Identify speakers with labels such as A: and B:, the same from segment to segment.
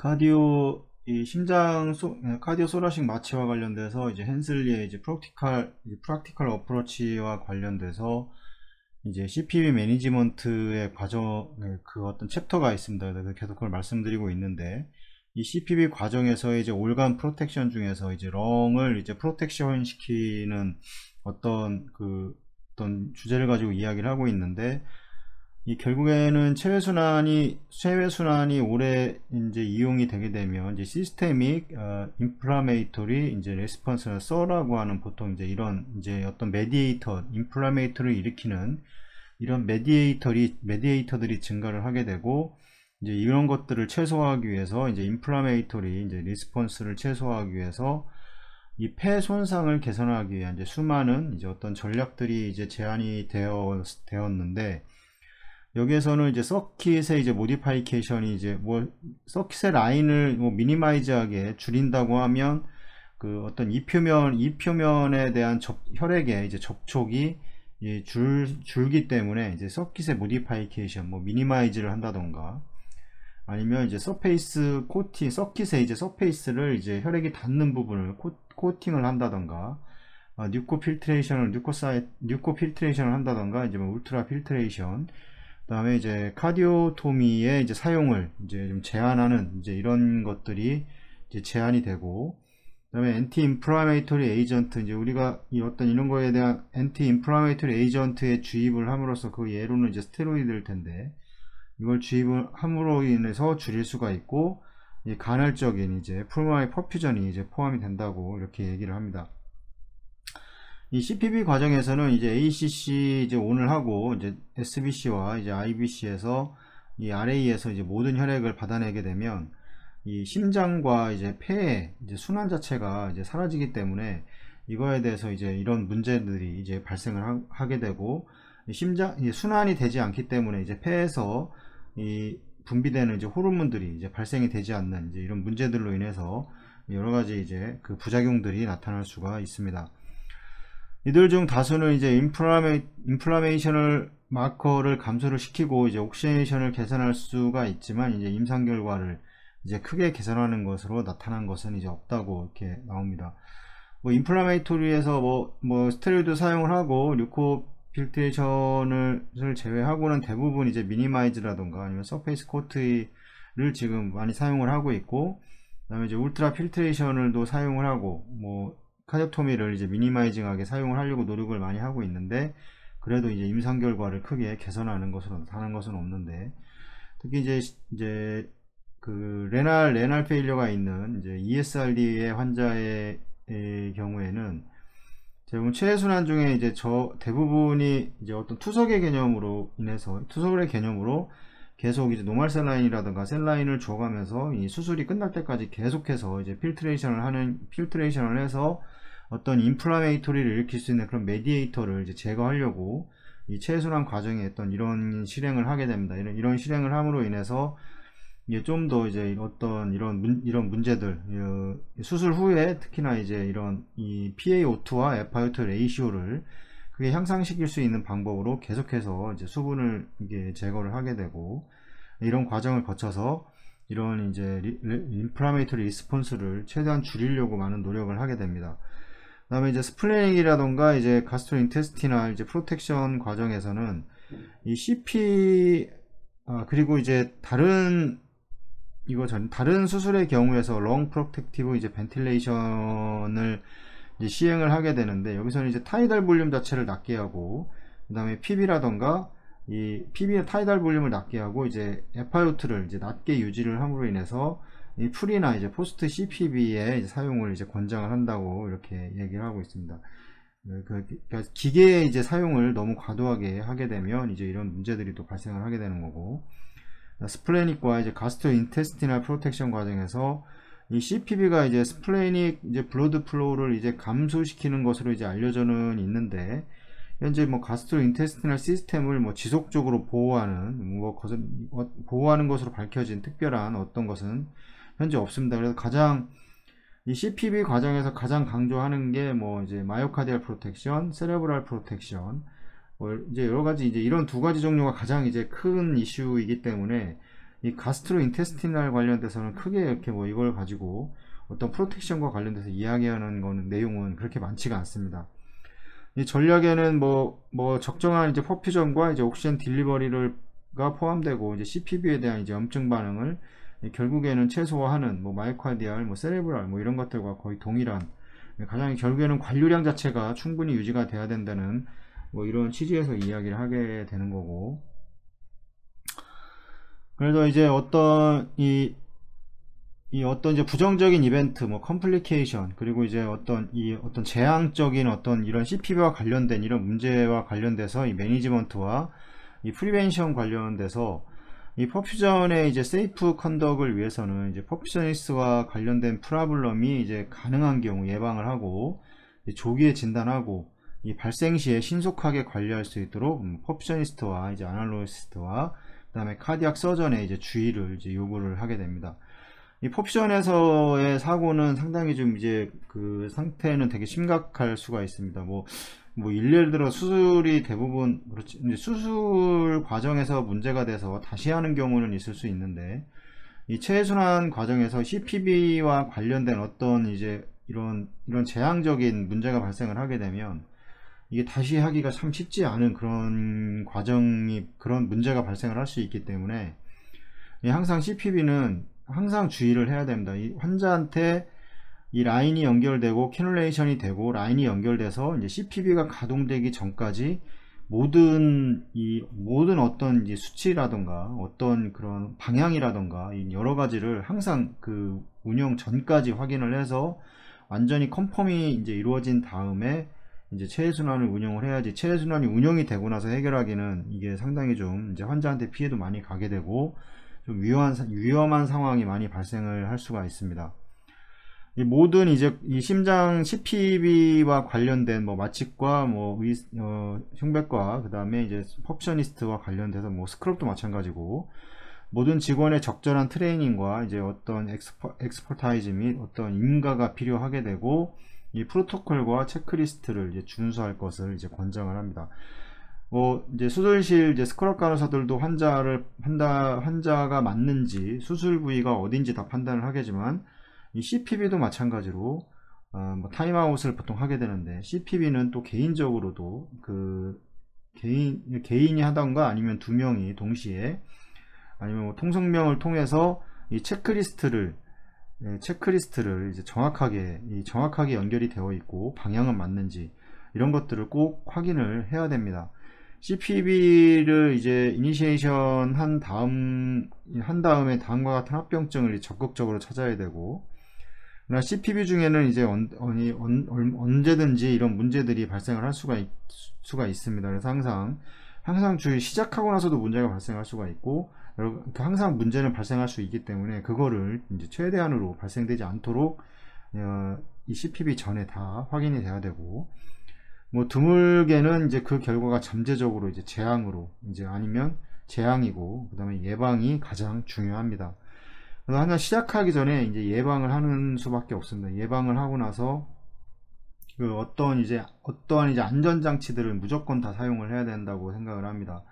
A: 이 카디오 소라식 마취와 관련돼서 이제 헨슬리의 이제 프랙티컬 어프로치와 관련돼서 이제 CPV 매니지먼트의 과정, 그 어떤 챕터가 있습니다. 그래서 계속 그걸 말씀드리고 있는데, 이 CPV 과정에서 이제 올간 프로텍션 중에서 이제 렁을 이제 프로텍션 시키는 어떤 주제를 가지고 이야기를 하고 있는데, 이 결국에는 체외순환이 오래 이제 이용이 되게 되면 이제 시스테믹 인플라메이토리 이제 레스폰스나 써라고 하는 보통 이제 이런 이제 어떤 인플라메이터를 일으키는 이런 메디에이터들이 증가를 하게 되고, 이제 이런 것들을 최소화하기 위해서 이제 인플라메이토리 이제 리스폰스를 최소화하기 위해서 이 폐 손상을 개선하기 위한 이제 수많은 이제 어떤 전략들이 이제 제안이 되었는데, 여기에서는 이제 서킷의 이제 모디파이케이션이 이제 서킷의 라인을 미니마이즈하게 줄인다고 하면 그 어떤 이표면에 대한 혈액의 이제 접촉이 줄기 때문에 이제 서킷의 모디파이케이션 미니마이즈를 한다던가, 아니면 이제 서페이스 코팅, 서킷의 이제 서페이스를 이제 혈액이 닿는 부분을 코팅을 한다던가, 뉴코 필트레이션을 한다던가, 이제 울트라 필트레이션, 그 다음에 이제 카디오토미의 이제 사용을 이제 좀 제한하는 이제 이런 것들이 이제 제한이 되고, 그 다음에 엔티 인플라메이토리 에이전트, 이제 우리가 이런 거에 대한 엔티 인플라메이토리 에이전트의 주입을 함으로써, 그 예로는 이제 스테로이드일 텐데, 이걸 주입을 함으로 인해서 줄일 수가 있고, 간헐적인 이제 풀마의 퍼퓨전이 이제 포함이 된다고 이렇게 얘기를 합니다. 이 CPV 과정에서는 이제 ACC 이제 온을 하고, 이제 SBC와 이제 IBC에서 이 RA에서 이제 모든 혈액을 받아내게 되면 이 심장과 이제 폐의 이제 순환 자체가 이제 사라지기 때문에 이거에 대해서 이제 이런 문제들이 이제 발생을 하게 되고, 순환이 되지 않기 때문에 이제 폐에서 이 분비되는 이제 호르몬들이 이제 발생이 되지 않는 이제 이런 문제들로 인해서 여러 가지 이제 그 부작용들이 나타날 수가 있습니다. 이들 중 다수는 이제 인플라메이션을 마커를 감소를 시키고 이제 옥시네이션을 개선할 수가 있지만, 이제 임상 결과를 이제 크게 개선하는 것으로 나타난 것은 이제 없다고 이렇게 나옵니다. 인플라메이토리에서 스테로이드 사용을 하고 류코 필트레이션을 제외하고는 대부분 이제 미니마이즈라던가 아니면 서페이스 코트를 지금 많이 사용을 하고 있고, 그 다음에 이제 울트라 필트레이션을도 사용을 하고 카디오토미를 이제 미니마이징하게 사용을 하려고 노력을 많이 하고 있는데, 그래도 이제 임상 결과를 크게 개선하는 것으로 나타나는 것은 없는데, 특히 이제 그 레날 페일러가 있는 이제 ESRD의 환자의 경우에는 대부분 체외순환 중에 이제 대부분이 이제 어떤 투석의 개념으로 계속 이제 노멀 셀라인이라든가 셀라인을 줘가면서 이 수술이 끝날 때까지 계속해서 이제 필트레이션을 해서 어떤 인플라메이토리를 일으킬 수 있는 그런 메디에이터를 이제 제거하려고 이 체외순환 과정에 이런 실행을 하게 됩니다. 이런 실행을 함으로 인해서 이게 좀 더 이제 어떤 이런 문제들, 수술 후에 특히나 이제 이런 이 PaO2와 FiO2 레이시오를 그게 향상시킬 수 있는 방법으로 계속해서 이제 수분을 이게 제거를 하게 되고, 이런 과정을 거쳐서 이런 이제 인플라메이토리 리스폰스를 최대한 줄이려고 많은 노력을 하게 됩니다. 그 다음에 이제 스플래닝이라던가 이제 가스트로인테스티널 이제 프로텍션 과정에서는 이 그리고 이제 다른 수술의 경우에서 롱 프로텍티브 이제 벤틸레이션을 이제 시행을 하게 되는데, 여기서는 이제 타이달 볼륨 자체를 낮게 하고, 그 다음에 PB라던가 이 PB의 타이달 볼륨을 낮게 하고 이제 FiO2를 이제 낮게 유지를 함으로 인해서 이 프리나 이제 포스트 CPB의 사용을 이제 권장을 한다고 이렇게 얘기를 하고 있습니다. 그러니까 기계의 이제 사용을 너무 과도하게 하게 되면 이제 이런 문제들이 또 발생을 하게 되는 거고, 스플래닉과 이제 가스트로인테스티널 프로텍션 과정에서 이 CPB가 이제 스플래닉 이제 블러드 플로우를 이제 감소시키는 것으로 이제 알려져는 있는데, 현재 가스트로인테스티널 시스템을 지속적으로 보호하는 것으로 밝혀진 특별한 어떤 것은 현재 없습니다. 그래서 이 CPB 과정에서 가장 강조하는 게 이제 마이오카디얼 프로텍션, 세레브랄 프로텍션, 이제 여러 가지 이제 이런 두 가지 종류가 가장 이제 큰 이슈이기 때문에 이 가스트로인테스티널 관련돼서는 크게 이렇게 뭐 이걸 가지고 어떤 프로텍션과 관련돼서 이야기하는 거는 내용은 그렇게 많지가 않습니다. 이 전략에는 뭐 적정한 이제 퍼퓨전과 이제 옥시전 딜리버리가 포함되고, 이제 CPB에 대한 이제 염증 반응을 결국에는 최소화하는 뭐 마이오카디알, 뭐 세레브랄 뭐 이런 것들과 거의 동일한, 가장 결국에는 관류량 자체가 충분히 유지가 돼야 된다는 뭐 이런 취지에서 이야기를 하게 되는 거고. 그래서 이제 어떤 어떤 이제 부정적인 이벤트, 뭐 컴플리케이션, 그리고 이제 어떤 재앙적인 어떤 이런 CPB와 관련된 이런 문제와 관련돼서 이 매니지먼트와 이 프리벤션 관련돼서 이 퍼퓨전의 이제 세이프 컨덕을 위해서는 이제 퍼퓨셔니스트와 관련된 프라블럼이 이제 가능한 경우 예방을 하고, 조기에 진단하고 이 발생 시에 신속하게 관리할 수 있도록 퍼퓨셔니스트와 이제 아날로시스트와 그다음에 카디악 서전의 이제 주의를 이제 요구를 하게 됩니다. 이 퍼퓨전에서의 사고는 상당히 좀 이제 그 상태는 되게 심각할 수가 있습니다. 예를 들어 수술이 대부분 그렇지, 수술 과정에서 문제가 돼서 다시 하는 경우는 있을 수 있는데, 이 체순환 과정에서 CPB와 관련된 어떤 이제 이런 재앙적인 문제가 발생을 하게 되면 이게 다시 하기가 참 쉽지 않은 그런 그런 문제가 발생을 할 수 있기 때문에 항상 CPB는 항상 주의를 해야 됩니다. 이 환자한테 이 라인이 연결되고 캐놀레이션이 되고 라인이 연결돼서 이제 CPB가 가동되기 전까지 모든 어떤 이제 수치라던가 어떤 그런 방향이라던가 여러 가지를 항상 그 운영 전까지 확인을 해서 완전히 컨펌이 이제 이루어진 다음에 이제 체외순환을 운영을 해야지, 체외순환이 운영이 되고 나서 해결하기는 이게 상당히 좀 이제 환자한테 피해도 많이 가게 되고 좀 위험한 상황이 많이 발생을 할 수가 있습니다. 이 모든 이제 이 심장 CPB와 관련된 뭐 마취과 흉배과, 그 다음에 이제 퍼퓨셔니스트와 관련돼서 뭐 스크럽도 마찬가지고, 모든 직원의 적절한 트레이닝과 이제 어떤 엑스퍼타이즈 및 어떤 인가가 필요하게 되고, 이 프로토콜과 체크리스트를 이제 준수할 것을 이제 권장을 합니다. 이제 수술실 이제 스크럽 간호사들도 환자가 맞는지 수술 부위가 어딘지 다 판단을 하겠지만, 이 CPB도 마찬가지로 타임아웃을 보통 하게 되는데, CPB는 또 개인적으로도 개인이 하던가 아니면 두 명이 동시에 아니면 뭐 통성명을 통해서 이 체크리스트를 이제 정확하게 연결이 되어 있고 방향은 맞는지 이런 것들을 꼭 확인을 해야 됩니다. CPB를 이제 이니시에이션 한 다음에 다음과 같은 합병증을 적극적으로 찾아야 되고, 그러나 CPB 중에는 이제 언제든지 이런 문제들이 발생을 할 수가 있습니다. 그래서 항상 시작하고 나서도 문제가 발생할 수가 있고, 항상 문제는 발생할 수 있기 때문에 그거를 이제 최대한으로 발생되지 않도록 이 CPB 전에 다 확인이 돼야 되고, 뭐 드물게는 이제 그 결과가 잠재적으로 이제 재앙으로 이제 아니면 재앙이고, 그 다음에 예방이 가장 중요합니다. 그래서 하나 시작하기 전에 이제 예방을 하는 수밖에 없습니다. 예방을 하고 나서 어떠한 이제 안전장치들을 무조건 다 사용을 해야 된다고 생각을 합니다.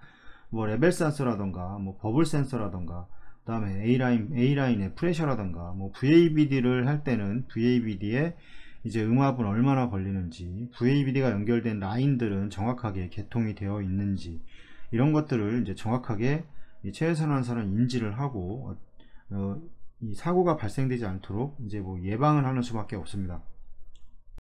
A: 뭐 레벨 센서라던가 뭐 버블 센서라던가, 그 다음에 A라인의 프레셔라던가, 뭐 VABD를 할 때는 VABD에 이제 음압은 얼마나 걸리는지, VABD가 연결된 라인들은 정확하게 개통이 되어 있는지, 이런 것들을 이제 정확하게 체외순환사는 인지를 하고 이 사고가 발생되지 않도록 이제 뭐 예방을 하는 수밖에 없습니다.